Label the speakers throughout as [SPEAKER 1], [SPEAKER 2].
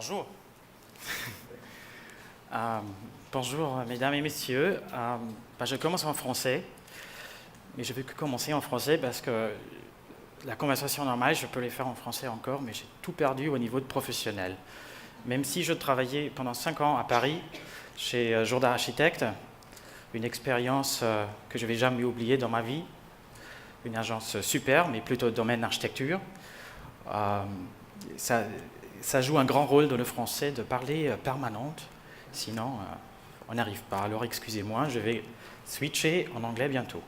[SPEAKER 1] Bonjour. Bonjour, mesdames et messieurs. Je commence en français, mais je vais commencer en français parce que la conversation normale, je peux les faire en français encore, mais j'ai tout perdu au niveau de professionnel. Même si je travaillais pendant 5 ans à Paris, chez Jourdain Architecte, une expérience que je ne vais jamais oublier dans ma vie, une agence super, mais plutôt domaine architecture. Ça joue un grand rôle dans le français de parler permanente, sinon on n'arrive pas. Alors excusez-moi, je vais switcher en anglais bientôt.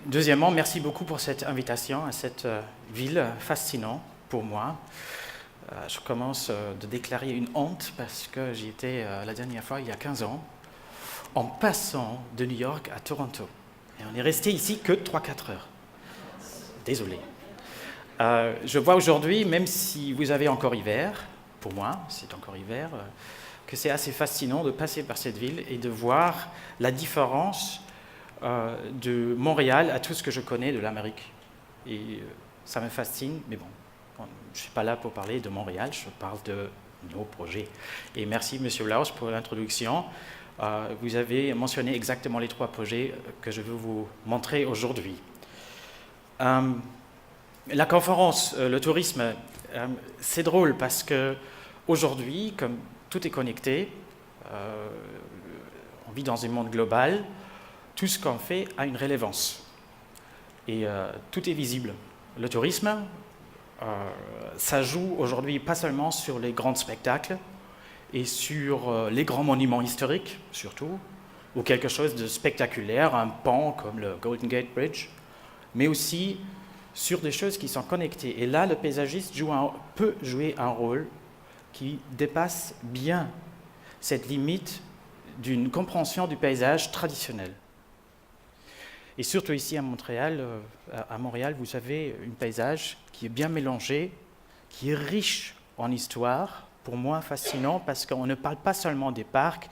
[SPEAKER 1] Deuxièmement, merci beaucoup pour cette invitation à cette ville fascinante pour moi. Je commence de déclarer une honte parce que j'y étais la dernière fois il y a 15 ans, en passant de New York à Toronto. Et on est resté ici que 3-4 heures. Désolé. Je vois aujourd'hui, même si vous avez encore hiver, pour moi, c'est encore hiver, que c'est assez fascinant de passer par cette ville et de voir la différence de Montréal à tout ce que je connais de l'Amérique. Et ça me fascine, mais bon, je ne suis pas là pour parler de Montréal, je parle de nos projets. Et merci, Monsieur Latz, pour l'introduction. Vous avez mentionné exactement les 3 projets que je veux vous montrer aujourd'hui. La conférence, le tourisme, c'est drôle parce qu'aujourd'hui, comme tout est connecté, on vit dans un monde global, tout ce qu'on fait a une relevance. Et tout est visible. Le tourisme, ça joue aujourd'hui pas seulement sur les grands spectacles et sur les grands monuments historiques, surtout, ou quelque chose de spectaculaire, un pont comme le Golden Gate Bridge, mais aussi sur des choses qui sont connectées. Et là, le paysagiste peut jouer un rôle qui dépasse bien cette limite d'une compréhension du paysage traditionnel. Et surtout ici à Montréal, vous avez un paysage qui est bien mélangé, qui est riche en histoire, pour moi fascinant, parce qu'on ne parle pas seulement des parcs,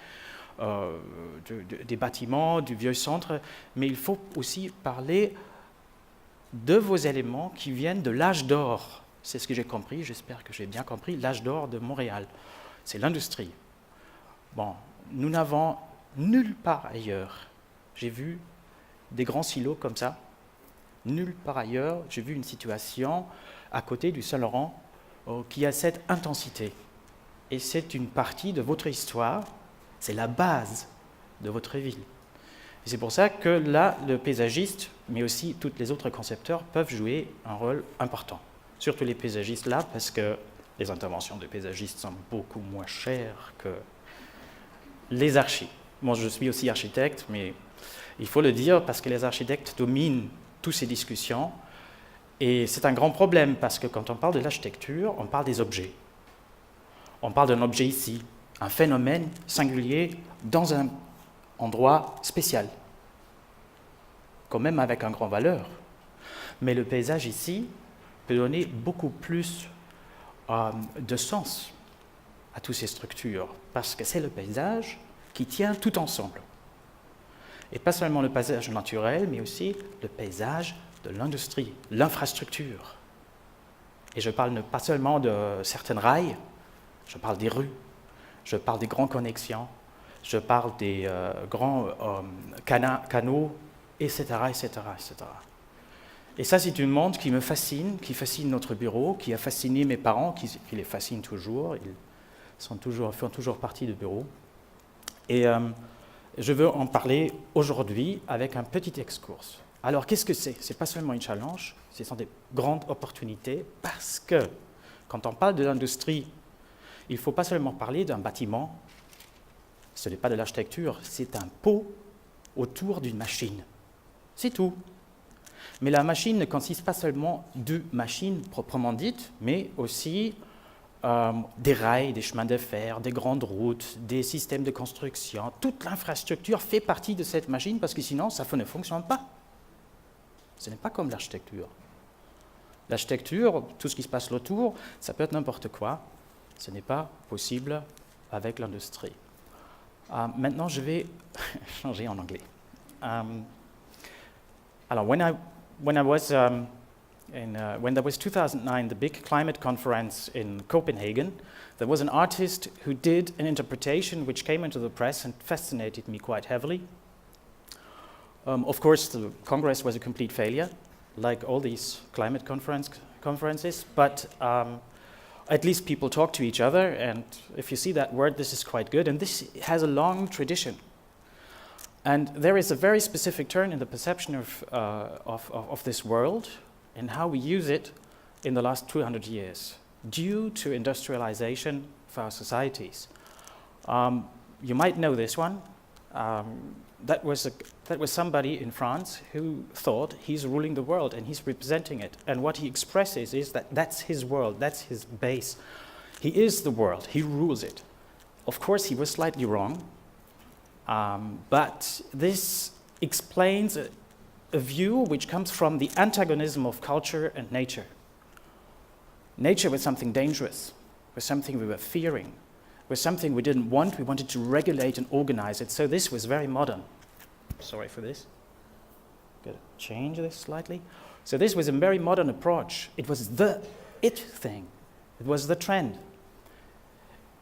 [SPEAKER 1] des bâtiments, du vieux centre, mais il faut aussi parler de vos éléments qui viennent de l'âge d'or. C'est ce que j'ai compris, j'espère que j'ai bien compris, l'âge d'or de Montréal. C'est l'industrie. Bon, nous n'avons nulle part ailleurs. J'ai vu des grands silos comme ça. Nulle part ailleurs, j'ai vu une situation à côté du Saint-Laurent qui a cette intensité. Et c'est une partie de votre histoire, c'est la base de votre ville. Et c'est pour ça que là, le paysagiste, mais aussi tous les autres concepteurs, peuvent jouer un rôle important. Surtout les paysagistes là, parce que les interventions de paysagistes sont beaucoup moins chères que les archis. Moi, je suis aussi architecte, mais il faut le dire parce que les architectes dominent toutes ces discussions. Et c'est un grand problème, parce que quand on parle de l'architecture, on parle des objets. On parle d'un objet ici, un phénomène singulier dans un endroit spécial, quand même avec une grande valeur. Mais le paysage ici peut donner beaucoup plus de sens à toutes ces structures, parce que c'est le paysage qui tient tout ensemble. Et pas seulement le paysage naturel, mais aussi le paysage de l'industrie, l'infrastructure. Et je parle pas seulement de certains rails, je parle des rues, je parle des grandes connexions, je parle des grands canaux, etc., etc., etc. Et ça, c'est un monde qui me fascine, qui fascine notre bureau, qui a fasciné mes parents, qui les fascine toujours. Ils font toujours partie du bureau. Et je veux en parler aujourd'hui avec un petit excursus. Alors, qu'est-ce que c'est ? Ce n'est pas seulement un challenge, ce sont des grandes opportunités, parce que quand on parle de l'industrie, il ne faut pas seulement parler d'un bâtiment. Ce n'est pas de l'architecture, c'est un pot autour d'une machine. C'est tout. Mais la machine ne consiste pas seulement de machines proprement dites, mais aussi des rails, des chemins de fer, des grandes routes, des systèmes de construction. Toute l'infrastructure fait partie de cette machine parce que sinon, ça ne fonctionne pas. Ce n'est pas comme l'architecture. L'architecture, tout ce qui se passe autour, ça peut être n'importe quoi. Ce n'est pas possible avec l'industrie. Maintenant, je vais changer en anglais. Alors, when I was when there was 2009, the big climate conference in Copenhagen, there was an artist who did an interpretation which came into the press and fascinated me quite heavily. Of course, the Congress was a complete failure, like all these climate conferences, but at least people talk to each other, and if you see that word, this is quite good, and this has a long tradition. And there is a very specific turn in the perception of this world and how we use it in the last 200 years, due to industrialization of our societies. You might know this one. That was somebody in France who thought he's ruling the world and he's representing it. And what he expresses is that that's his world, that's his base. He is the world, he rules it. Of course, he was slightly wrong, but this explains a view which comes from the antagonism of culture and nature. Nature was something dangerous, was something we were fearing, was something we didn't want. We wanted to regulate and organize it. So this was very modern. Sorry for this. Got to change this slightly. So this was a very modern approach. It was the it thing. It was the trend.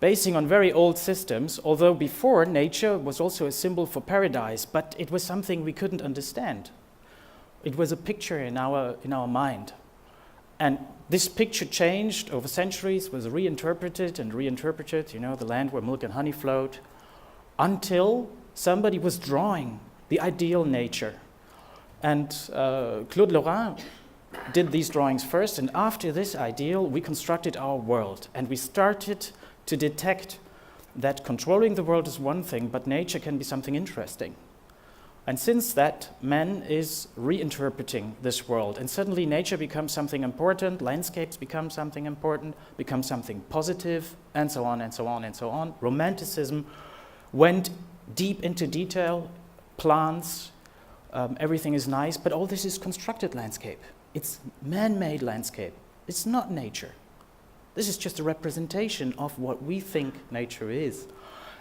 [SPEAKER 1] Basing on very old systems, although before nature was also a symbol for paradise, but it was something we couldn't understand. It was a picture in our mind. And this picture changed over centuries, was reinterpreted and reinterpreted, the land where milk and honey flowed, until somebody was drawing the ideal nature. And Claude Lorrain did these drawings first, and after this ideal, we constructed our world. And we started to detect that controlling the world is one thing, but nature can be something interesting. And since that, man is reinterpreting this world. And suddenly nature becomes something important, landscapes become something important, become something positive, and so on and so on and so on. Romanticism went deep into detail, plants, everything is nice, but all this is constructed landscape. It's man-made landscape. It's not nature. This is just a representation of what we think nature is.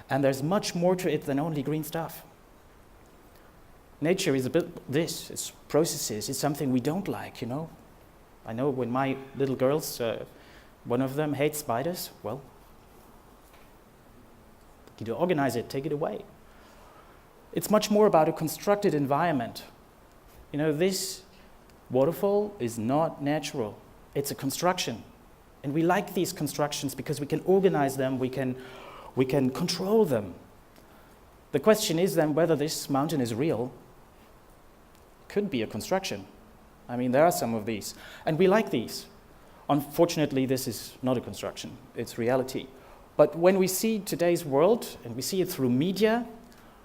[SPEAKER 1] And there's much more to it than only green stuff. Nature is a bit this, it's processes, it's something we don't like, I know when my little girls, one of them hates spiders, well, you organize it, take it away. It's much more about a constructed environment. This waterfall is not natural, it's a construction. And we like these constructions because we can organize them, we can control them. The question is then whether this mountain is real. Could be a construction. There are some of these. And we like these. Unfortunately, this is not a construction. It's reality. But when we see today's world, and we see it through media,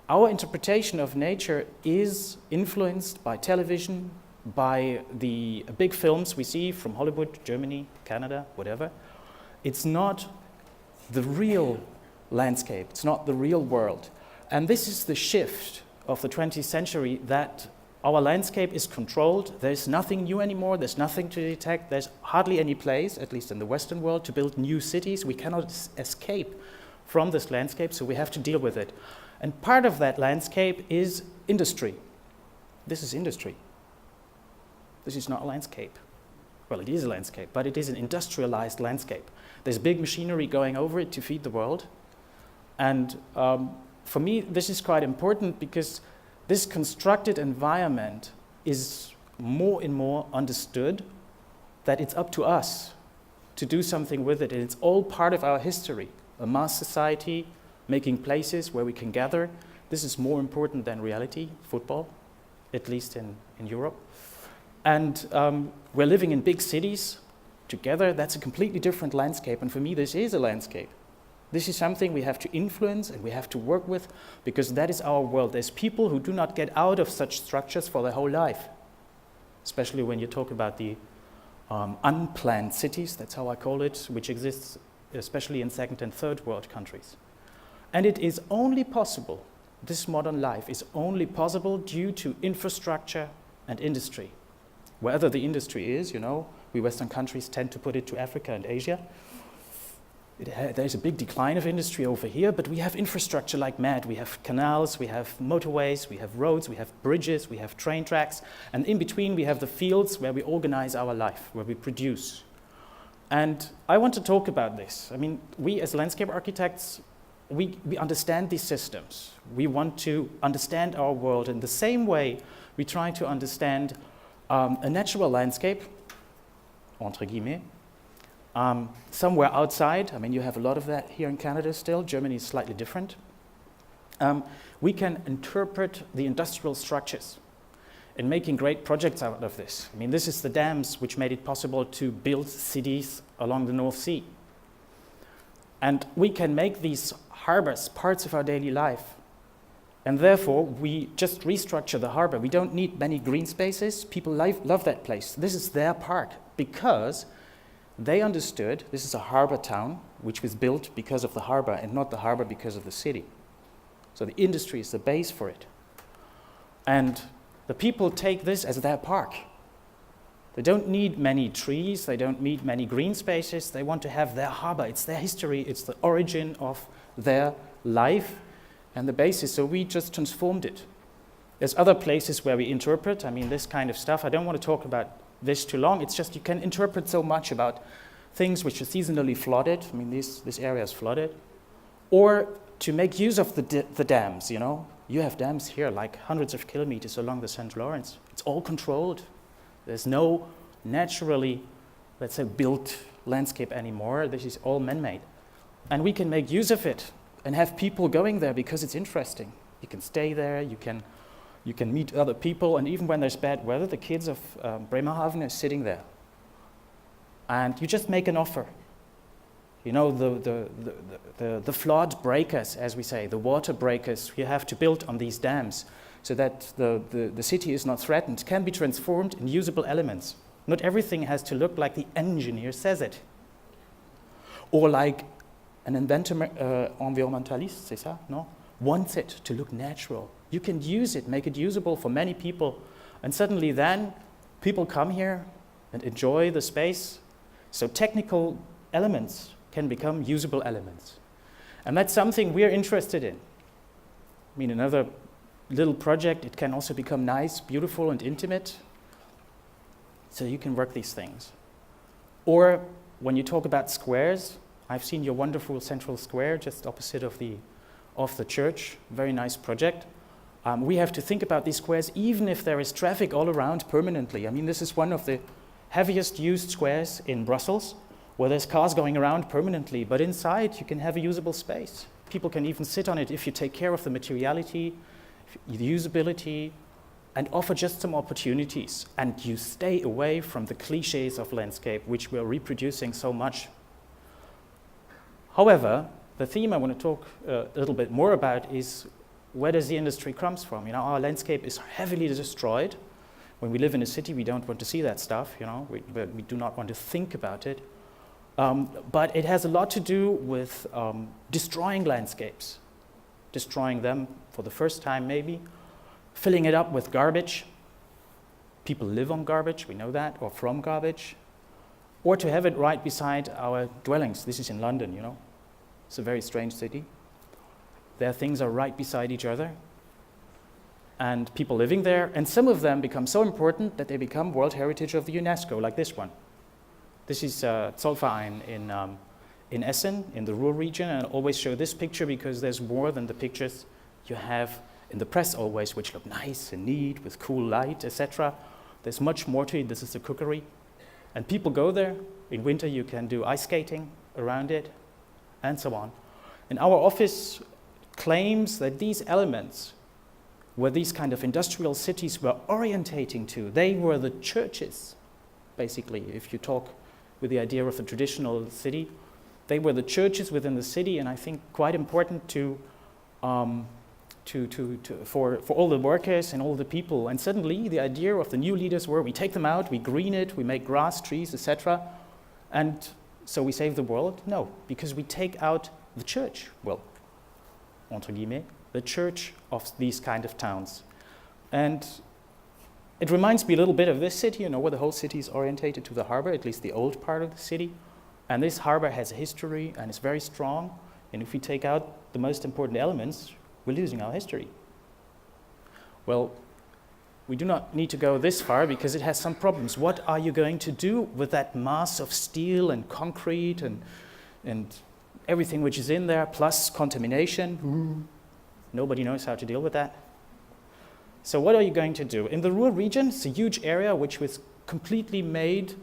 [SPEAKER 1] our interpretation of nature is influenced by television, by the big films we see from Hollywood, Germany, Canada, whatever. It's not the real landscape. It's not the real world. And this is the shift of the 20th century, that our landscape is controlled. There's nothing new anymore. There's nothing to detect. There's hardly any place, at least in the Western world, to build new cities. We cannot escape from this landscape, so we have to deal with it. And part of that landscape is industry. This is industry. This is not a landscape. Well, it is a landscape, but it is an industrialized landscape. There's big machinery going over it to feed the world. And for me, this is quite important because this constructed environment is more and more understood, that it's up to us to do something with it. And it's all part of our history. A mass society, making places where we can gather. This is more important than reality, football, at least in Europe. And we're living in big cities together. That's a completely different landscape. And for me, this is a landscape. This is something we have to influence and we have to work with, because that is our world. There's people who do not get out of such structures for their whole life, especially when you talk about the unplanned cities, that's how I call it, which exists especially in second and third world countries. And it is only possible, this modern life is only possible due to infrastructure and industry. Wherever the industry is, we Western countries tend to put it to Africa and Asia. there's a big decline of industry over here, but we have infrastructure like mad. We have canals, we have motorways, we have roads, we have bridges, we have train tracks, and in between we have the fields where we organize our life, where we produce. And I want to talk about this. I mean, we as landscape architects, we understand these systems. We want to understand our world in the same way we try to understand a natural landscape, entre guillemets, somewhere outside. I mean, you have a lot of that here in Canada still. Germany is slightly different. We can interpret the industrial structures and making great projects out of this. I mean, this is the dams which made it possible to build cities along the North Sea. And we can make these harbors parts of our daily life. And therefore, we just restructure the harbor. We don't need many green spaces. People love that place. This is their park because they understood this is a harbor town which was built because of the harbor and not the harbor because of the city. So the industry is the base for it. And the people take this as their park. They don't need many trees, they don't need many green spaces, they want to have their harbor, it's their history, it's the origin of their life and the basis, so we just transformed it. There's other places where we interpret, I mean this kind of stuff, I don't want to talk about this too long, it's just you can interpret so much about things which are seasonally flooded, I mean this area is flooded, or to make use of the dams, you know. You have dams here like hundreds of kilometers along the St. Lawrence. It's all controlled. There's no naturally, let's say, built landscape anymore. This is all man-made. And we can make use of it and have people going there because it's interesting. You can stay there, you can meet other people, and even when there's bad weather, the kids of Bremerhaven are sitting there. And you just make an offer. You know, the flood breakers, as we say, the water breakers you have to build on these dams so that the city is not threatened, can be transformed in usable elements. Not everything has to look like the engineer says it. Or like an inventor, environmentaliste, c'est ça, no? Wants it to look natural. You can use it, make it usable for many people, and suddenly then people come here and enjoy the space. So technical elements can become usable elements. And that's something we're interested in. I mean, another little project, it can also become nice, beautiful, and intimate. So you can work these things. Or when you talk about squares, I've seen your wonderful central square just opposite of the church, very nice project. We have to think about these squares even if there is traffic all around permanently. I mean, this is one of the heaviest used squares in Brussels, where there's cars going around permanently, but inside you can have a usable space. People can even sit on it if you take care of the materiality, the usability, and offer just some opportunities. And you stay away from the cliches of landscape, which we're reproducing so much. However, the theme I want to talk a little bit more about is where does the industry come from? You know, our landscape is heavily destroyed. When we live in a city, we don't want to see that stuff, you know, we do not want to think about it. But it has a lot to do with destroying landscapes, destroying them for the first time maybe, filling it up with garbage. People live on garbage, we know that, or from garbage. Or to have it right beside our dwellings. This is in London, you know. It's a very strange city. Their things are right beside each other. And people living there, and some of them become so important that they become World Heritage of the UNESCO, like this one. This is Zollverein in Essen, in the Ruhr region, and I always show this picture because there's more than the pictures you have in the press always, which look nice and neat, with cool light, etc. There's much more to it. This is the cookery. And people go there. In winter, you can do ice skating around it, and so on. And our office claims that these elements where these kind of industrial cities were orientating to, they were the churches, basically, if you talk with the idea of a traditional city. They were the churches within the city, and I think quite important for all the workers and all the people. And suddenly the idea of the new leaders were we take them out, we green it, we make grass, trees, etc. And so we save the world? No, because we take out the church, well, entre guillemets, the church of these kind of towns. And it reminds me a little bit of this city, you know, where the whole city is orientated to the harbor, at least the old part of the city. And this harbor has a history and is very strong. And if we take out the most important elements, we're losing our history. Well, we do not need to go this far because it has some problems. What are you going to do with that mass of steel and concrete and everything which is in there, plus contamination? Nobody knows how to deal with that. So what are you going to do? In the Ruhr region, it's a huge area which was completely made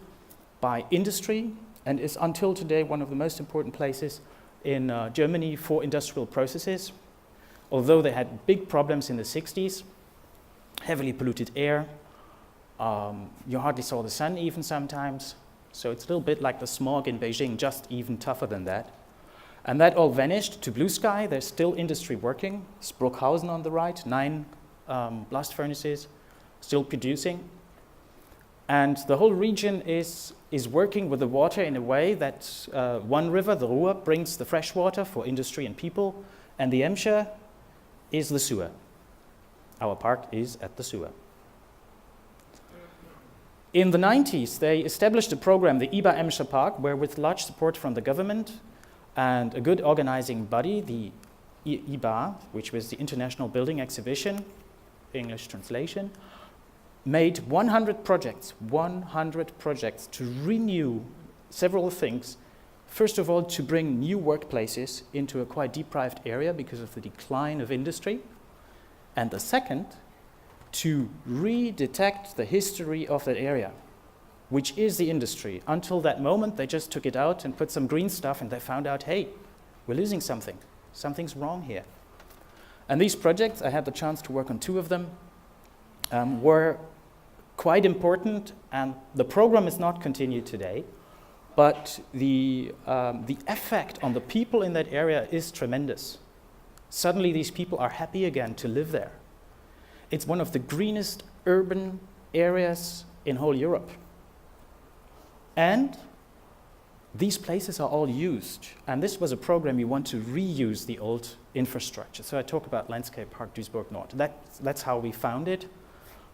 [SPEAKER 1] by industry and is until today one of the most important places in Germany for industrial processes. Although they had big problems in the 60s, heavily polluted air, you hardly saw the sun even sometimes. So it's a little bit like the smog in Beijing, just even tougher than that. And that all vanished to blue sky. There's still industry working. Sprockhausen on the right, 9 blast furnaces, still producing. And the whole region is working with the water in a way that one river, the Ruhr, brings the fresh water for industry and people, and the Emscher is the sewer. Our park is at the sewer. In the 90s, they established a program, the IBA Emscher Park, where with large support from the government and a good organizing body, the IBA, which was the International Building Exhibition, English translation, made 100 projects to renew several things. First of all, to bring new workplaces into a quite deprived area because of the decline of industry. And the second, to redetect the history of that area, which is the industry. Until that moment, they just took it out and put some green stuff, and they found out, hey, we're losing something. Something's wrong here. And these projects, I had the chance to work on 2 of them, were quite important, and the program is not continued today, but the effect on the people in that area is tremendous. Suddenly these people are happy again to live there. It's one of the greenest urban areas in whole Europe. And these places are all used. And this was a program you want to reuse the old infrastructure. So I talk about Landscape Park Duisbourg Nord. That's how we found it,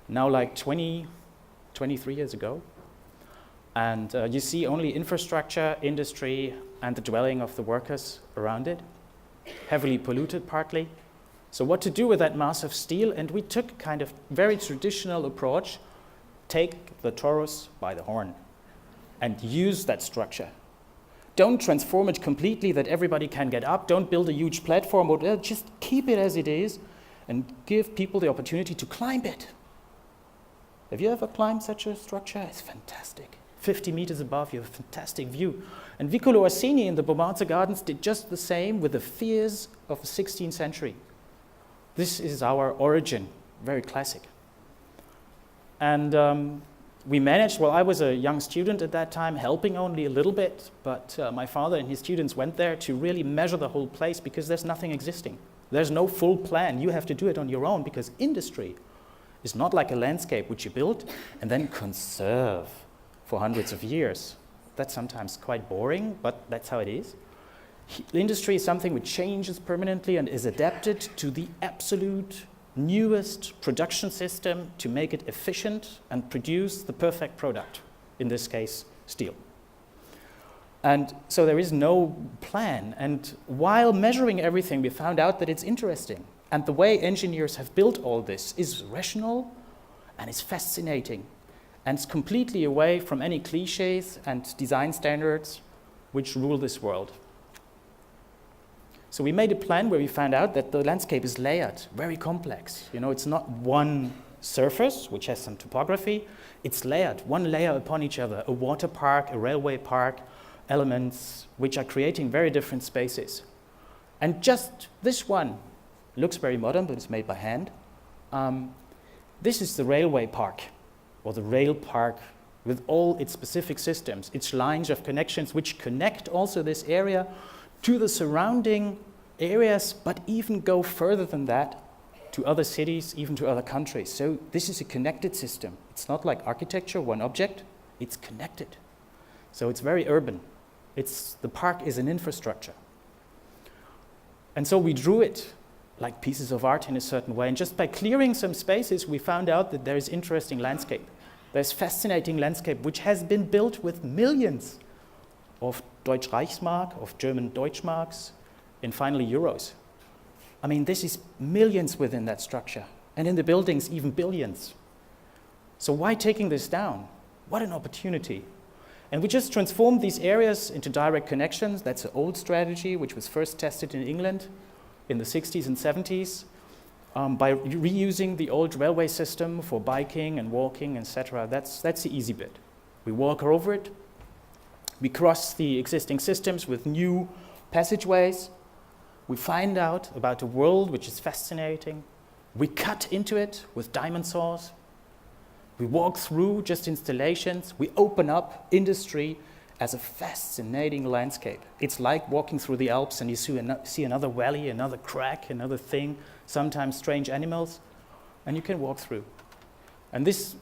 [SPEAKER 1] now like 23 years ago. And you see only infrastructure, industry, and the dwelling of the workers around it. Heavily polluted partly. So what to do with that mass of steel? And we took a kind of very traditional approach, take the torus by the horn and use that structure. Don't transform it completely that everybody can get up. Don't build a huge platform, or just keep it as it is and give people the opportunity to climb it. Have you ever climbed such a structure? It's fantastic. 50 meters above, you have a fantastic view. And Vicolo Orsini in the Beaumarchais Gardens did just the same with the fears of the 16th century. This is our origin, very classic. And we managed, well, I was a young student at that time, helping only a little bit, but my father and his students went there to really measure the whole place because there's nothing existing. There's no full plan. You have to do it on your own because industry is not like a landscape which you build and then conserve for hundreds of years. That's sometimes quite boring, but that's how it is. The industry is something which changes permanently and is adapted to the absolute newest production system to make it efficient and produce the perfect product, in this case, steel. And so there is no plan. And while measuring everything, we found out that it's interesting. And the way engineers have built all this is rational and is fascinating. And it's completely away from any cliches and design standards which rule this world. So we made a plan where we found out that the landscape is layered, very complex. You know, it's not one surface, which has some topography. It's layered, one layer upon each other, a water park, a railway park, elements which are creating very different spaces. And just this one looks very modern, but it's made by hand. This is the railway park, or the rail park with all its specific systems, its lines of connections which connect also this area to the surrounding areas, but even go further than that to other cities, even to other countries. So this is a connected system. It's not like architecture, one object, it's connected. So it's very urban. The park is an infrastructure. And so we drew it like pieces of art in a certain way. And just by clearing some spaces, we found out that there is interesting landscape. There's fascinating landscape which has been built with millions of Deutsch Reichsmark, of German Deutschmarks, and finally euros. I mean, this is millions within that structure, and in the buildings, even billions. So why taking this down? What an opportunity. And we just transformed these areas into direct connections. That's an old strategy, which was first tested in England in the 60s and 70s, by reusing the old railway system for biking and walking, etc. That's the easy bit. We walk over it. We cross the existing systems with new passageways. We find out about a world which is fascinating. We cut into it with diamond saws. We walk through just installations. We open up industry as a fascinating landscape. It's like walking through the Alps and you see another valley, another crack, another thing, sometimes strange animals, and you can walk through. And this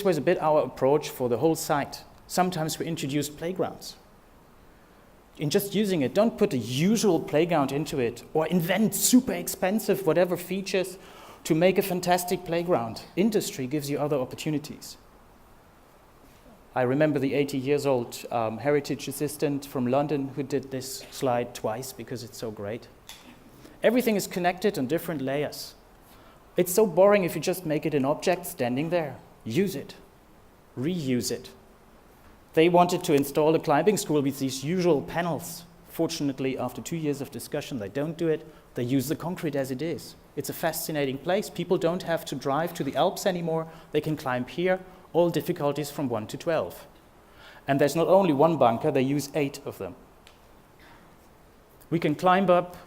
[SPEAKER 1] was a bit our approach for the whole site. Sometimes we introduced playgrounds. In just using it, don't put a usual playground into it or invent super expensive whatever features to make a fantastic playground. Industry gives you other opportunities. I remember the 80-year-old heritage assistant from London who did this slide twice because it's so great. Everything is connected on different layers. It's so boring if you just make it an object standing there. Use it. Reuse it. They wanted to install a climbing school with these usual panels. Fortunately, after 2 years of discussion, they don't do it. They use the concrete as it is. It's a fascinating place. People don't have to drive to the Alps anymore. They can climb here, all difficulties from 1 to 12. And there's not only one bunker, they use 8 of them. We can climb up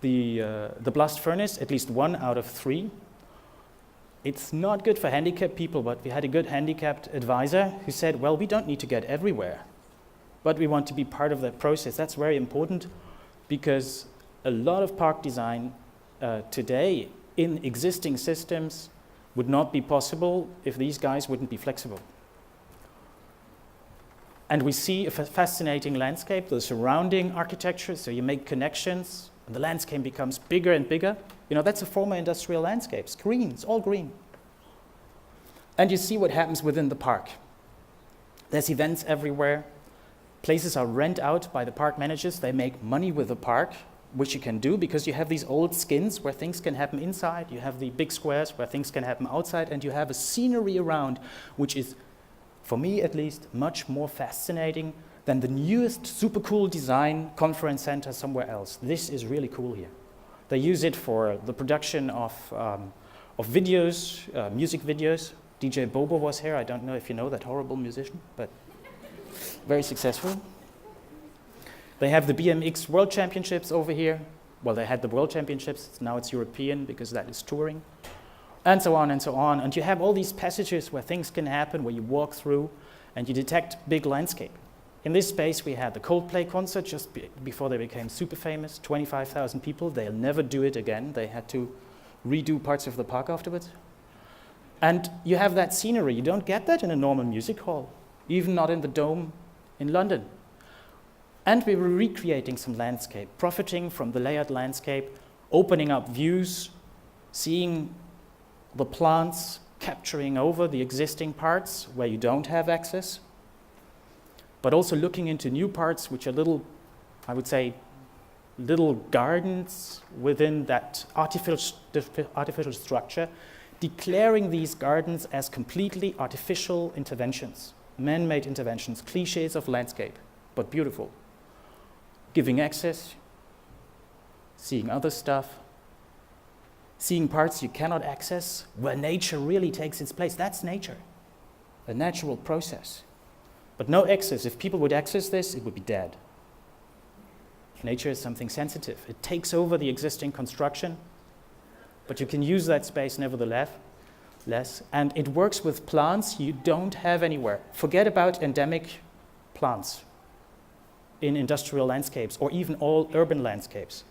[SPEAKER 1] the blast furnace, at least 1 out of 3. It's not good for handicapped people, but we had a good handicapped advisor who said, well, we don't need to get everywhere, but we want to be part of that process. That's very important because a lot of park design today in existing systems would not be possible if these guys wouldn't be flexible. And we see a fascinating landscape, the surrounding architecture, so you make connections, and the landscape becomes bigger and bigger. You know, that's a former industrial landscape. It's green, it's all green. And you see what happens within the park. There's events everywhere. Places are rent out by the park managers. They make money with the park, which you can do because you have these old skins where things can happen inside. You have the big squares where things can happen outside, and you have a scenery around, which is, for me at least, much more fascinating than the newest super cool design conference center somewhere else. This is really cool here. They use it for the production of videos, music videos. DJ Bobo was here. I don't know if you know that horrible musician, but very successful. They have the BMX World Championships over here. Well, they had the World Championships. Now it's European because that is touring. And so on and so on. And you have all these passages where things can happen, where you walk through and you detect big landscape. In this space, we had the Coldplay concert just before they became super famous, 25,000 people. They'll never do it again. They had to redo parts of the park afterwards. And you have that scenery. You don't get that in a normal music hall, even not in the Dome in London. And we were recreating some landscape, profiting from the layered landscape, opening up views, seeing the plants capturing over the existing parts where you don't have access, but also looking into new parts which are little, I would say, little gardens within that artificial structure, declaring these gardens as completely artificial interventions, man-made interventions, cliches of landscape, but beautiful. Giving access, seeing other stuff, seeing parts you cannot access, where nature really takes its place. That's nature, a natural process. But no access. If people would access this, it would be dead. Nature is something sensitive. It takes over the existing construction, but you can use that space nevertheless. And it works with plants you don't have anywhere. Forget about endemic plants in industrial landscapes or even all urban landscapes.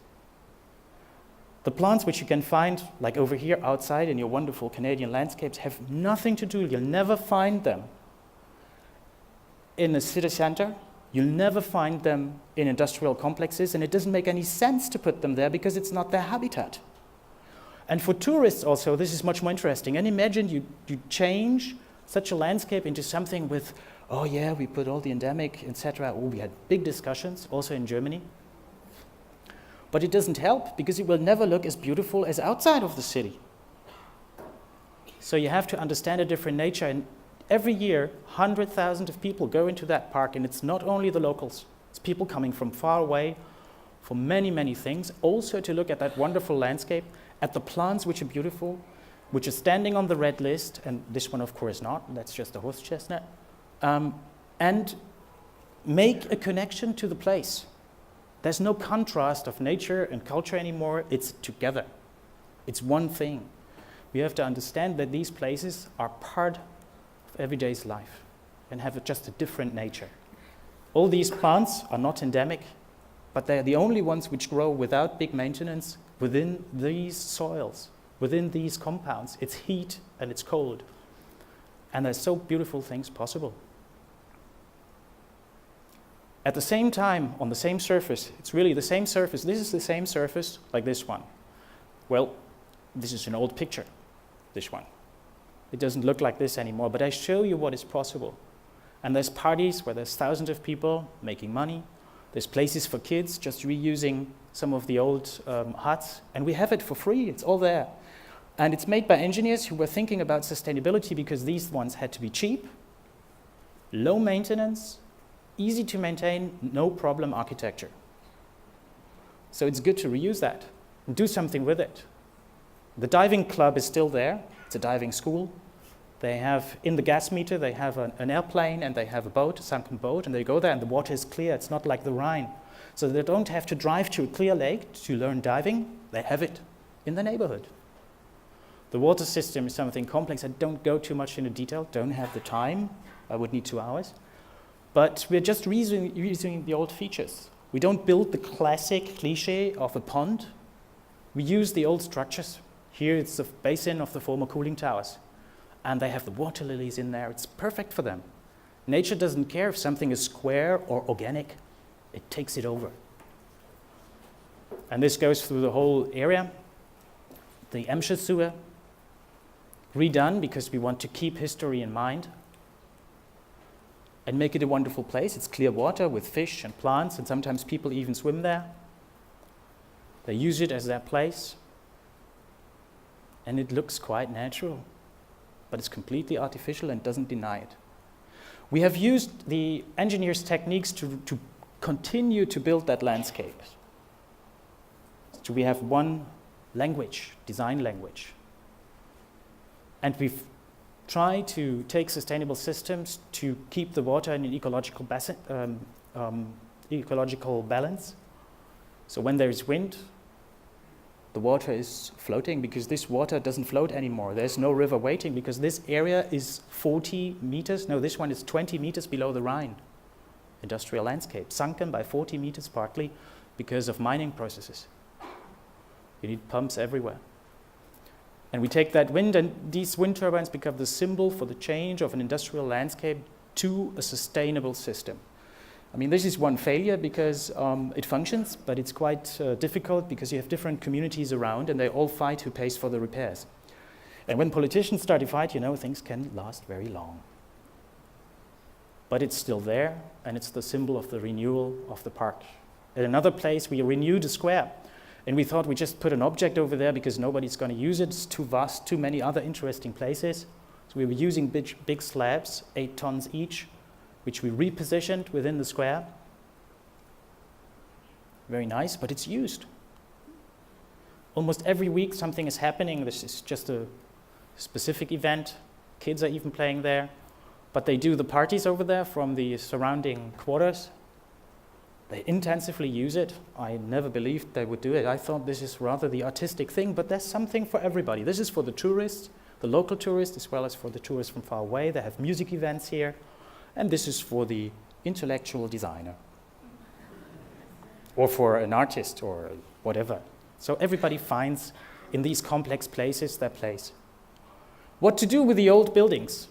[SPEAKER 1] The plants which you can find, like over here outside in your wonderful Canadian landscapes, have nothing to do. You'll never find them in a city center. You'll never find them in industrial complexes, and it doesn't make any sense to put them there because it's not their habitat. And for tourists also, this is much more interesting. And imagine you change such a landscape into something with oh yeah, we put all the endemic, etc. Oh, we had big discussions, also in Germany. But it doesn't help, because it will never look as beautiful as outside of the city. So you have to understand a different nature, and every year, 100,000 of people go into that park, and it's not only the locals, it's people coming from far away for many, many things, also to look at that wonderful landscape, at the plants which are beautiful, which are standing on the red list, and this one of course not, that's just a horse chestnut, and make a connection to the place. There's no contrast of nature and culture anymore, it's together. It's one thing. We have to understand that these places are part of everyday's life and have just a different nature. All these plants are not endemic, but they're the only ones which grow without big maintenance within these soils, within these compounds. It's heat and it's cold. And there's so beautiful things possible. At the same time, on the same surface, it's really the same surface. This is the same surface like this one. Well, this is an old picture, this one. It doesn't look like this anymore, but I show you what is possible. And there's parties where there's thousands of people making money. There's places for kids just reusing some of the old huts, and we have it for free, it's all there. And it's made by engineers who were thinking about sustainability because these ones had to be cheap, low maintenance, easy to maintain, no problem architecture. So it's good to reuse that and do something with it. The diving club is still there, it's a diving school. They have, in the gas meter, they have an airplane and they have a boat, a sunken boat, and they go there and the water is clear. It's not like the Rhine. So they don't have to drive to a clear lake to learn diving. They have it in the neighborhood. The water system is something complex. I don't go too much into detail, don't have the time. I would need 2 hours. But we're just reusing the old features. We don't build the classic cliche of a pond. We use the old structures. Here it's the basin of the former cooling towers. And they have the water lilies in there. It's perfect for them. Nature doesn't care if something is square or organic. It takes it over. And this goes through the whole area. The Emscher sewer, redone because we want to keep history in mind and make it a wonderful place. It's clear water with fish and plants, and sometimes people even swim there. They use it as their place. And it looks quite natural, but it's completely artificial and doesn't deny it. We have used the engineers' techniques to continue to build that landscape. So we have one language, design language. And we've tried to take sustainable systems to keep the water in an ecological balance. So when there is wind, the water is floating because this water doesn't float anymore. There's no river waiting because this area is 40 meters. No, this one is 20 meters below the Rhine. Industrial landscape, sunken by 40 meters partly because of mining processes. You need pumps everywhere. And we take that wind, and these wind turbines become the symbol for the change of an industrial landscape to a sustainable system. I mean, this is one failure because it functions, but it's quite difficult because you have different communities around and they all fight who pays for the repairs. And when politicians start to fight, you know, things can last very long. But it's still there, and it's the symbol of the renewal of the park. At another place, we renewed a square, and we thought we just put an object over there because nobody's going to use it. It's too vast, too many other interesting places. So we were using big slabs, 8 tons each, which we repositioned within the square. Very nice, but it's used. Almost every week something is happening. This is just a specific event. Kids are even playing there. But they do the parties over there from the surrounding quarters. They intensively use it. I never believed they would do it. I thought this is rather the artistic thing, but there's something for everybody. This is for the tourists, the local tourists, as well as for the tourists from far away. They have music events here. And this is for the intellectual designer. Or for an artist or whatever. So everybody finds in these complex places their place. What to do with the old buildings?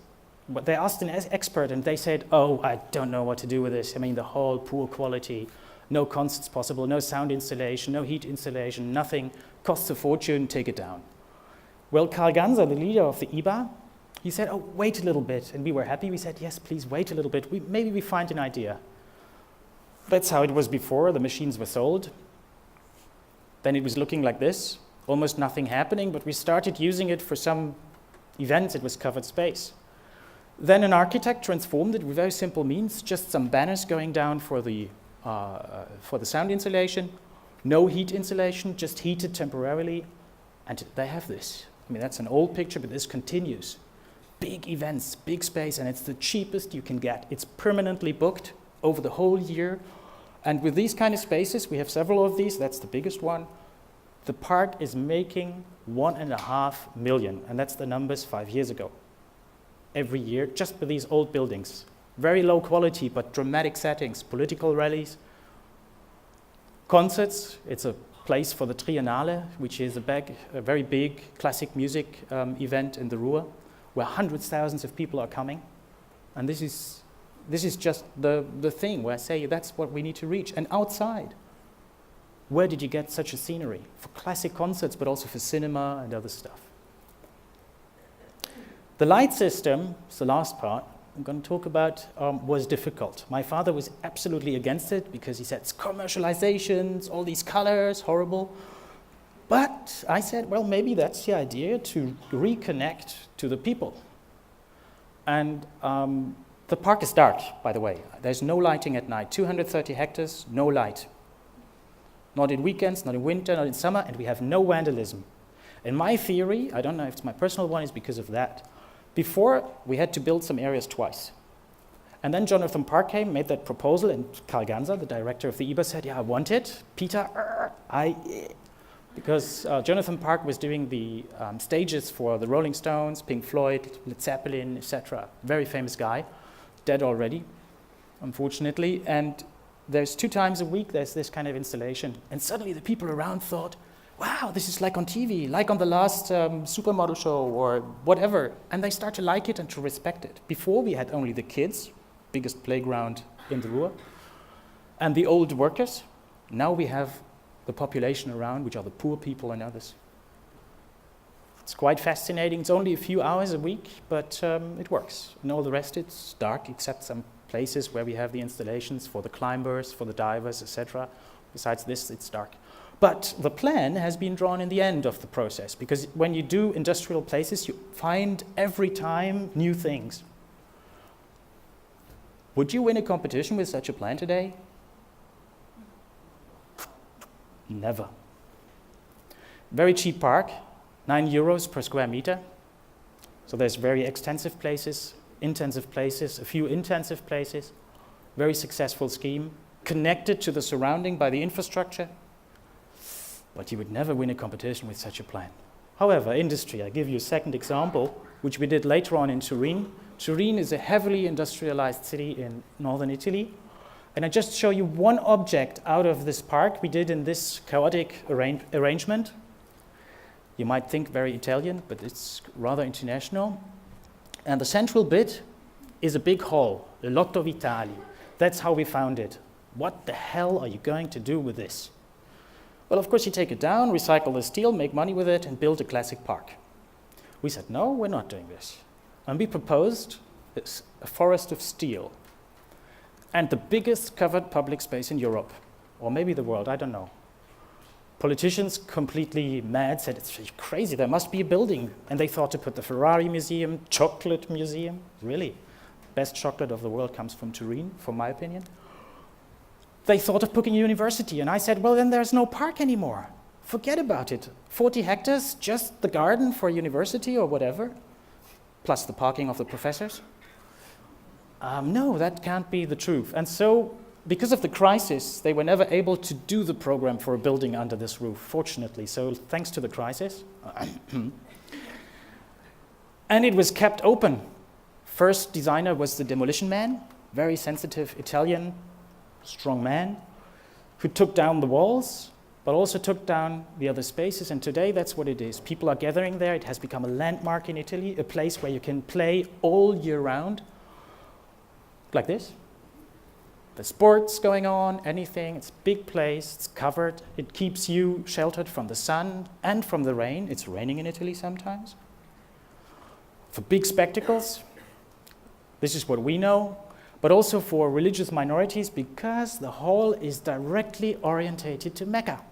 [SPEAKER 1] But they asked an expert and they said, oh, I don't know what to do with this. I mean, the whole poor quality, no concerts possible, no sound installation, no heat installation, nothing, costs a fortune, take it down. Well, Karl Ganser, the leader of the IBA, He said, oh, wait a little bit. And we were happy. We said, yes, please wait a little bit. Maybe we find an idea. That's how it was before. The machines were sold. Then it was looking like this, almost nothing happening, but we started using it for some events. It was covered space. Then an architect transformed it with very simple means, just some banners going down for the sound insulation, no heat insulation, just heated temporarily, and they have this. I mean, that's an old picture, but this continues. Big events, big space, and it's the cheapest you can get. It's permanently booked over the whole year. And with these kind of spaces, we have several of these, that's the biggest one. The park is making 1.5 million, and that's the numbers 5 years ago. Every year, just with these old buildings. Very low quality, but dramatic settings, political rallies, concerts. It's a place for the Triennale, which is a very big classic music event in the Ruhr, where hundreds, thousands of people are coming. And this is just the thing where I say that's what we need to reach. And outside, where did you get such a scenery? For classic concerts, but also for cinema and other stuff. The light system, is the last part I'm going to talk about, was difficult. My father was absolutely against it because he said it's commercializations, all these colors, horrible. But I said, well, maybe that's the idea, to reconnect to the people. And the park is dark, by the way. There's no lighting at night. 230 hectares, no light. Not in weekends, not in winter, not in summer, and we have no vandalism. And my theory, I don't know if it's my personal one, is because of that. Before, we had to build some areas twice. And then Jonathan Park came, made that proposal, and Karl Ganser, the director of the IBA, said, yeah, I want it. Peter, because Jonathan Park was doing the stages for the Rolling Stones, Pink Floyd, Led Zeppelin, etc. Very famous guy, dead already, unfortunately. And there's 2 times a week, there's this kind of installation. And suddenly the people around thought, wow, this is like on TV, like on the last supermodel show or whatever. And they start to like it and to respect it. Before, we had only the kids, biggest playground in the Ruhr, and the old workers. Now we have the population around, which are the poor people and others. It's quite fascinating. It's only a few hours a week, but it works. And all the rest, it's dark, except some places where we have the installations for the climbers, for the divers, etc. Besides this, it's dark. But the plan has been drawn in the end of the process, because when you do industrial places, you find every time new things. Would you win a competition with such a plan today? Never. Very cheap park, €9 per square meter. So there's very extensive places, intensive places, a few intensive places. Very successful scheme, connected to the surrounding by the infrastructure. But you would never win a competition with such a plan. However, industry, I give you a second example, which we did later on in Turin. Turin is a heavily industrialized city in northern Italy. And I just show you one object out of this park we did in this chaotic arrangement. You might think very Italian, but it's rather international. And the central bit is a big hall, the Lotto Vitali. That's how we found it. What the hell are you going to do with this? Well, of course, you take it down, recycle the steel, make money with it, and build a classic park. We said, no, we're not doing this. And we proposed a forest of steel and the biggest covered public space in Europe, or maybe the world, I don't know. Politicians, completely mad, said, it's crazy, there must be a building. And they thought to put the Ferrari Museum, chocolate museum, really. Best chocolate of the world comes from Turin, for my opinion. They thought of putting a university, and I said, well, then there's no park anymore. Forget about it. 40 hectares, just the garden for a university or whatever, plus the parking of the professors. No, that can't be the truth. And so, because of the crisis, they were never able to do the program for a building under this roof, fortunately. So, thanks to the crisis. And it was kept open. First designer was the demolition man, very sensitive Italian, strong man, who took down the walls, but also took down the other spaces. And today, that's what it is. People are gathering there. It has become a landmark in Italy, a place where you can play all year round, like this. There's sports going on, anything. It's a big place. It's covered. It keeps you sheltered from the sun and from the rain. It's raining in Italy sometimes. for big spectacles. This is what we know, but also for religious minorities because the hall is directly orientated to Mecca.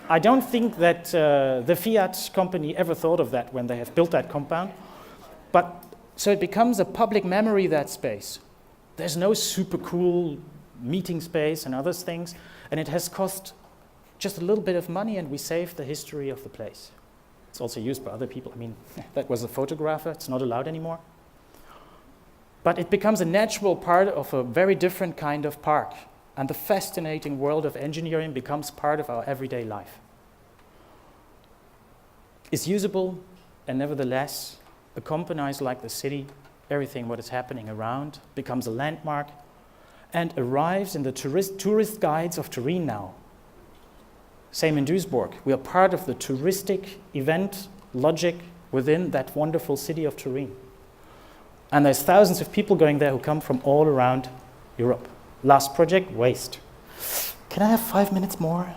[SPEAKER 1] I don't think that the Fiat company ever thought of that when they have built that compound, but so it becomes a public memory, that space. There's no super cool meeting space and other things, and it has cost just a little bit of money, and we saved the history of the place. It's also used by other people. I mean, that was a photographer. It's not allowed anymore. But it becomes a natural part of a very different kind of park, and the fascinating world of engineering becomes part of our everyday life. It's usable, and nevertheless accompanies, like the city, everything what is happening around, becomes a landmark, and arrives in the tourist guides of Turin now. Same in Duisburg. We are part of the touristic event logic within that wonderful city of Turin. And there's thousands of people going there who come from all around Europe. Last project, waste. Can I have 5 minutes more?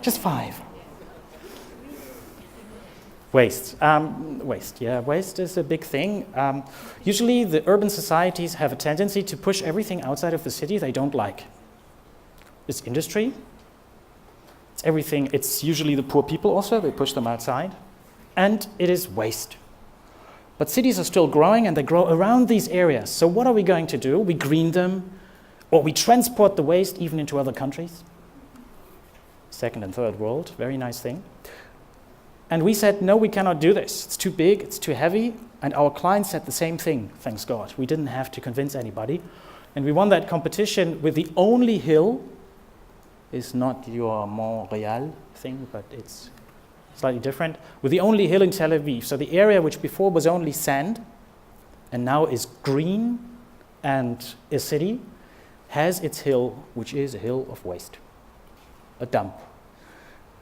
[SPEAKER 1] Just 5. Waste. Waste is a big thing. Usually the urban societies have a tendency to push everything outside of the city they don't like. It's industry. It's everything. It's usually the poor people also. They push them outside. And it is waste. But cities are still growing, and they grow around these areas. So what are we going to do? We green them, or we transport the waste even into other countries. Second and third world, very nice thing. And we said, no, we cannot do this. It's too big, it's too heavy. And our clients said the same thing, thanks God. We didn't have to convince anybody. And we won that competition with the only hill. It's not your Montréal thing, but it's slightly different. With the only hill in Tel Aviv. So the area which before was only sand and now is green and a city has its hill, which is a hill of waste, a dump.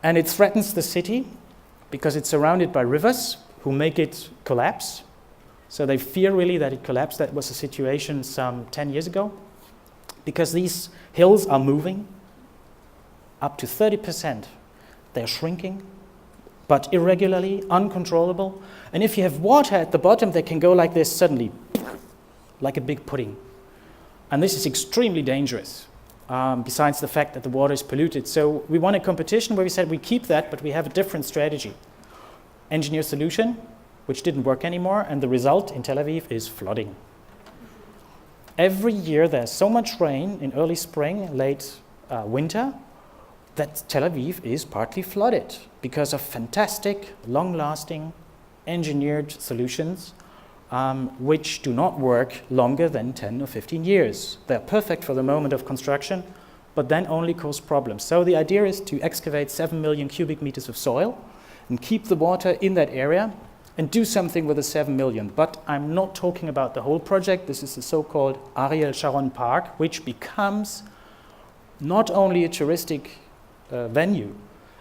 [SPEAKER 1] And it threatens the city because it's surrounded by rivers who make it collapse. So they fear really that it collapsed. That was the situation some 10 years ago. Because these hills are moving up to 30%. They're shrinking, but irregularly, uncontrollable. And if you have water at the bottom, they can go like this suddenly, like a big pudding. And this is extremely dangerous, besides the fact that the water is polluted. So we won a competition where we said we keep that, but we have a different strategy. Engineer solution, which didn't work anymore, and the result in Tel Aviv is flooding. Every year there's so much rain in early spring, late winter, that Tel Aviv is partly flooded because of fantastic, long-lasting, engineered solutions which do not work longer than 10 or 15 years. They're perfect for the moment of construction, but then only cause problems. So the idea is to excavate 7 million cubic meters of soil and keep the water in that area and do something with the 7 million. But I'm not talking about the whole project. This is the so-called Ariel Sharon Park, which becomes not only a touristic venue,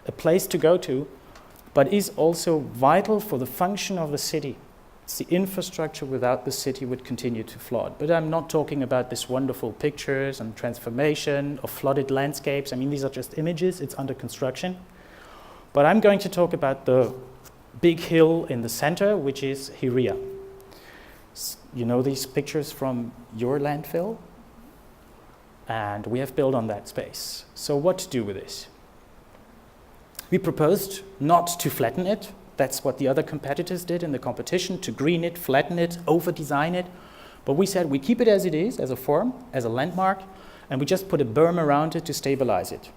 [SPEAKER 1] a place to go to, but is also vital for the function of the city. It's the infrastructure. Without the city would continue to flood. But I'm not talking about this wonderful pictures and transformation of flooded landscapes. I mean, these are just images. It's under construction. But I'm going to talk about the big hill in the center, which is Hiria. You know these pictures from your landfill? And we have built on that space. So what to do with this? We proposed not to flatten it. That's what the other competitors did in the competition, to green it, flatten it, over-design it. But we said we keep it as it is, as a form, as a landmark, and we just put a berm around it to stabilize it.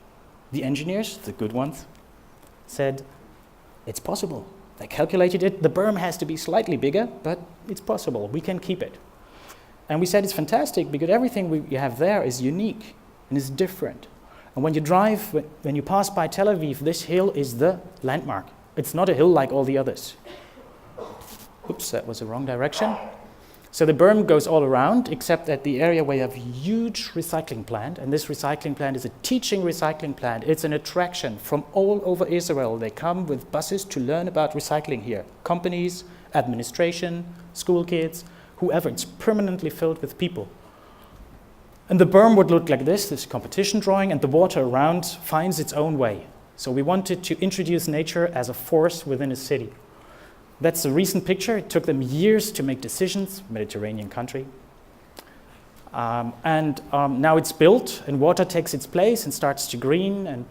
[SPEAKER 1] The engineers, the good ones, said it's possible. They calculated it. The berm has to be slightly bigger, but it's possible. We can keep it. And we said it's fantastic because everything we have there is unique and is different. And when you drive, when you pass by Tel Aviv, this hill is the landmark. It's not a hill like all the others. Oops, that was the wrong direction. So the berm goes all around, except at the area where you have a huge recycling plant. And this recycling plant is a teaching recycling plant. It's an attraction from all over Israel. They come with buses to learn about recycling here. Companies, administration, school kids, whoever. It's permanently filled with people. And the berm would look like this competition drawing, and the water around finds its own way. So we wanted to introduce nature as a force within a city. That's a recent picture. It took them years to make decisions, Mediterranean country. Now it's built, and water takes its place and starts to green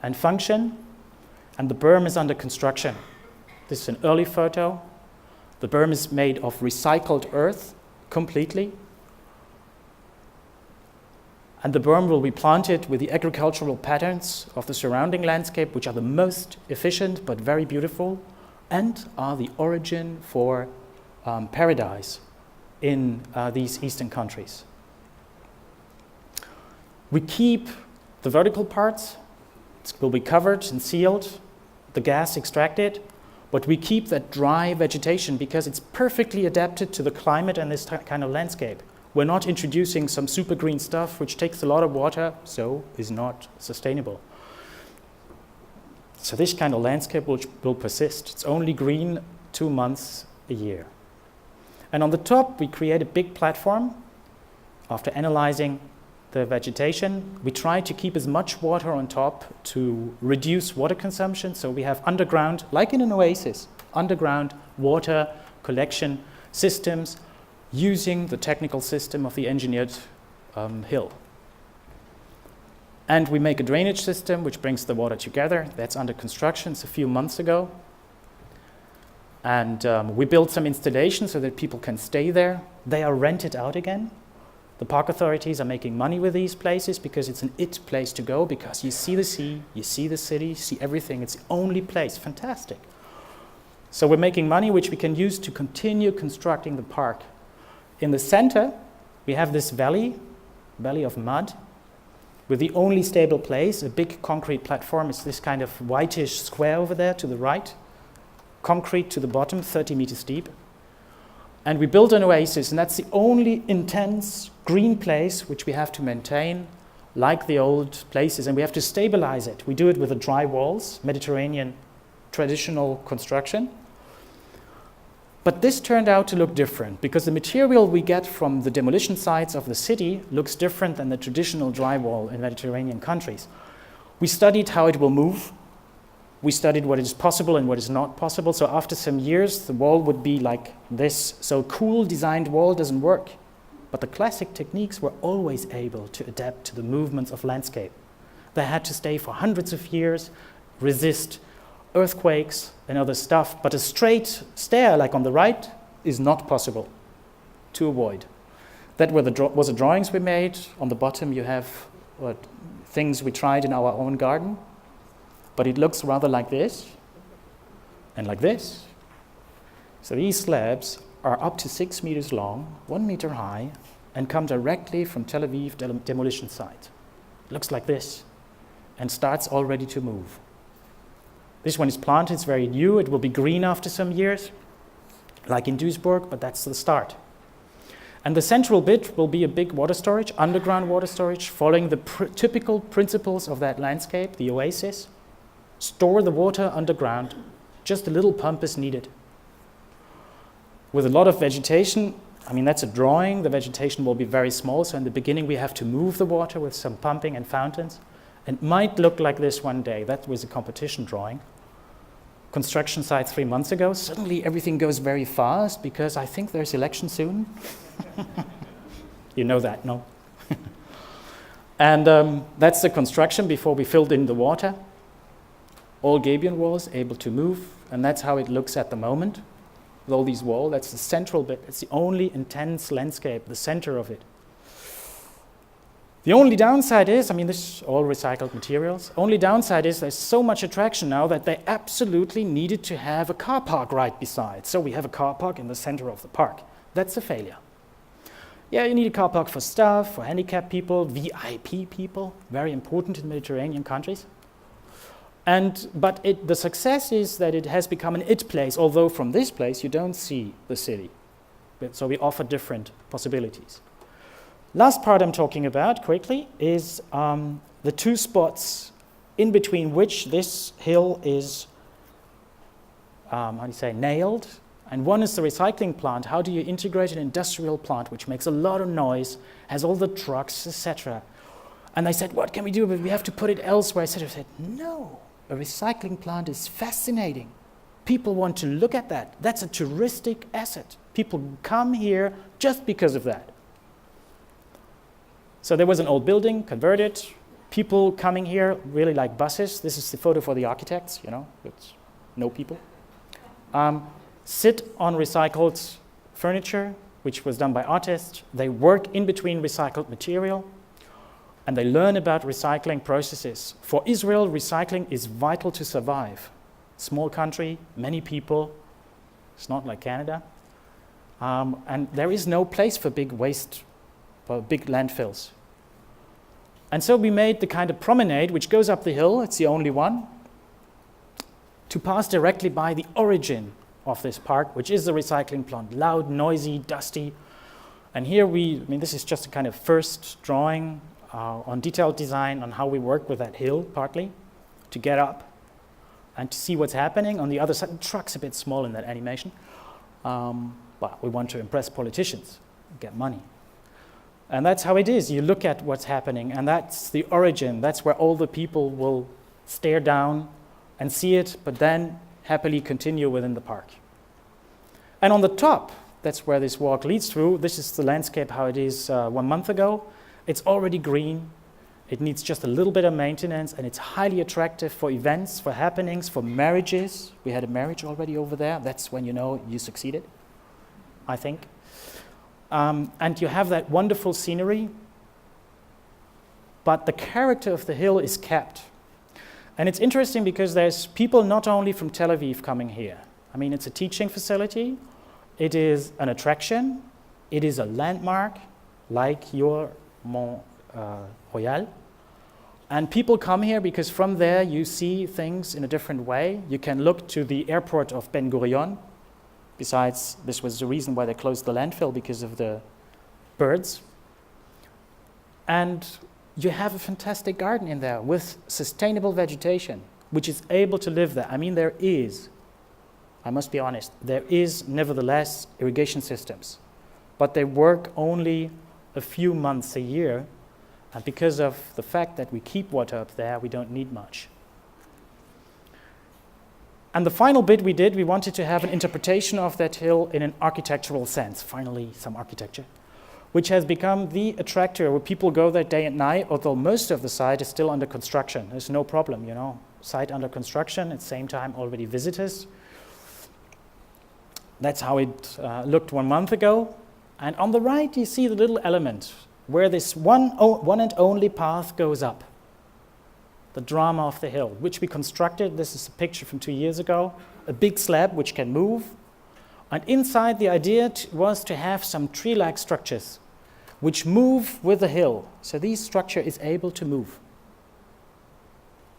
[SPEAKER 1] and function. And the berm is under construction. This is an early photo. The berm is made of recycled earth completely. And the berm will be planted with the agricultural patterns of the surrounding landscape, which are the most efficient but very beautiful, and are the origin for paradise in these eastern countries. We keep the vertical parts. It will be covered and sealed, the gas extracted, but we keep that dry vegetation because it's perfectly adapted to the climate and this kind of landscape. We're not introducing some super green stuff which takes a lot of water, so is not sustainable. So this kind of landscape will persist. It's only green 2 months a year. And on the top, we create a big platform. After analyzing the vegetation, we try to keep as much water on top to reduce water consumption. So we have underground, like in an oasis, underground water collection systems using the technical system of the engineered hill. And we make a drainage system which brings the water together. That's under construction. It's a few months ago. And we built some installations so that people can stay there. They are rented out again. The park authorities are making money with these places because it's an it place to go, because you see the sea, you see the city, you see everything. It's the only place. Fantastic. So we're making money which we can use to continue constructing the park. In the center, we have this valley of mud, with the only stable place, a big concrete platform. It's this kind of whitish square over there to the right. Concrete to the bottom, 30 meters deep. And we built an oasis, and that's the only intense green place which we have to maintain, like the old places, and we have to stabilize it. We do it with the dry walls, Mediterranean traditional construction. But this turned out to look different, because the material we get from the demolition sites of the city looks different than the traditional drywall in Mediterranean countries. We studied how it will move. We studied what is possible and what is not possible. So after some years, the wall would be like this. So a cool designed wall doesn't work. But the classic techniques were always able to adapt to the movements of landscape. They had to stay for hundreds of years, resist earthquakes and other stuff. But a straight stair, like on the right, is not possible to avoid. That was the drawings we made. On the bottom, you have things we tried in our own garden. But it looks rather like this and like this. So these slabs are up to 6 meters long, 1 meter high, and come directly from Tel Aviv demolition site. It looks like this and starts already to move. This one is planted, it's very new. It will be green after some years, like in Duisburg, but that's the start. And the central bit will be a big water storage, underground water storage, following the typical principles of that landscape, the oasis. Store the water underground. Just a little pump is needed. With a lot of vegetation, I mean, that's a drawing. The vegetation will be very small, so in the beginning we have to move the water with some pumping and fountains. It might look like this one day. That was a competition drawing. Construction site 3 months ago. Suddenly everything goes very fast because I think there's election soon. You know that, no? And that's the construction before we filled in the water. All gabion walls able to move, and that's how it looks at the moment. With all these walls, that's the central bit. It's the only intense landscape, the center of it. The only downside is, I mean, this is all recycled materials. Only downside is there's so much attraction now that they absolutely needed to have a car park right beside. So we have a car park in the center of the park. That's a failure. Yeah, you need a car park for staff, for handicapped people, VIP people, very important in Mediterranean countries. But the success is that it has become an it place, although from this place you don't see the city. So we offer different possibilities. Last part I'm talking about quickly is the 2 spots in between which this hill is, nailed. And one is the recycling plant. How do you integrate an industrial plant which makes a lot of noise, has all the trucks, etc. And they said, what can we do? But we have to put it elsewhere. I said, no. A recycling plant is fascinating. People want to look at that. That's a touristic asset. People come here just because of that. So there was an old building, converted. People coming here really like buses. This is the photo for the architects, it's no people. Sit on recycled furniture, which was done by artists. They work in between recycled material, and they learn about recycling processes. For Israel, recycling is vital to survive. Small country, many people. It's not like Canada. And there is no place for big waste, for big landfills. And so we made the kind of promenade which goes up the hill, it's the only one, to pass directly by the origin of this park, which is the recycling plant. Loud, noisy, dusty. And here this is just a kind of first drawing on detailed design on how we work with that hill, partly, to get up and to see what's happening. On the other side, the truck's a bit small in that animation. But we want to impress politicians, get money. And that's how it is. You look at what's happening, and that's the origin. That's where all the people will stare down and see it, but then happily continue within the park. And on the top, that's where this walk leads through. This is the landscape how it is 1 month ago. It's already green. It needs just a little bit of maintenance, and it's highly attractive for events, for happenings, for marriages. We had a marriage already over there. That's when you know you succeeded, I think. And you have that wonderful scenery, but the character of the hill is kept. And it's interesting because there's people not only from Tel Aviv coming here. It's a teaching facility, it is an attraction, it is a landmark, like your Montréal. And people come here because from there you see things in a different way. You can look to the airport of Ben Gurion. Besides, this was the reason why they closed the landfill, because of the birds. And you have a fantastic garden in there with sustainable vegetation, which is able to live there. There is, I must be honest, there is nevertheless irrigation systems, but they work only a few months a year, and because of the fact that we keep water up there, we don't need much. And the final bit we wanted to have an interpretation of that hill in an architectural sense, finally some architecture, which has become the attractor where people go there day and night, although most of the site is still under construction. There's no problem, site under construction, at the same time already visitors. That's how it looked 1 month ago. And on the right you see the little element where this one and only path goes up. The drama of the hill, which we constructed. This is a picture from 2 years ago. A big slab which can move. And inside the idea was to have some tree-like structures which move with the hill. So this structure is able to move.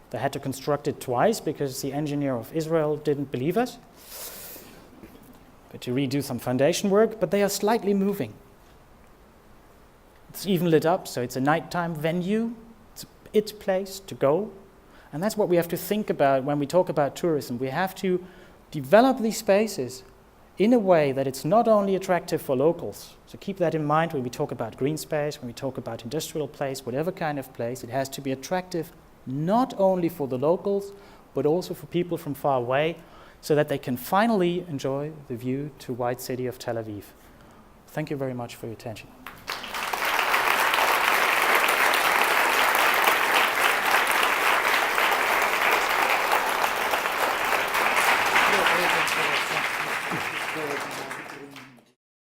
[SPEAKER 1] They had to construct it twice because the engineer of Israel didn't believe it. But to redo some foundation work, but they are slightly moving. It's even lit up, so it's a nighttime venue. It's place to go. And that's what we have to think about when we talk about tourism. We have to develop these spaces in a way that it's not only attractive for locals. So keep that in mind when we talk about green space, when we talk about industrial place, whatever kind of place. It has to be attractive not only for the locals, but also for people from far away, so that they can finally enjoy the view to white city of Tel Aviv. Thank you very much for your attention.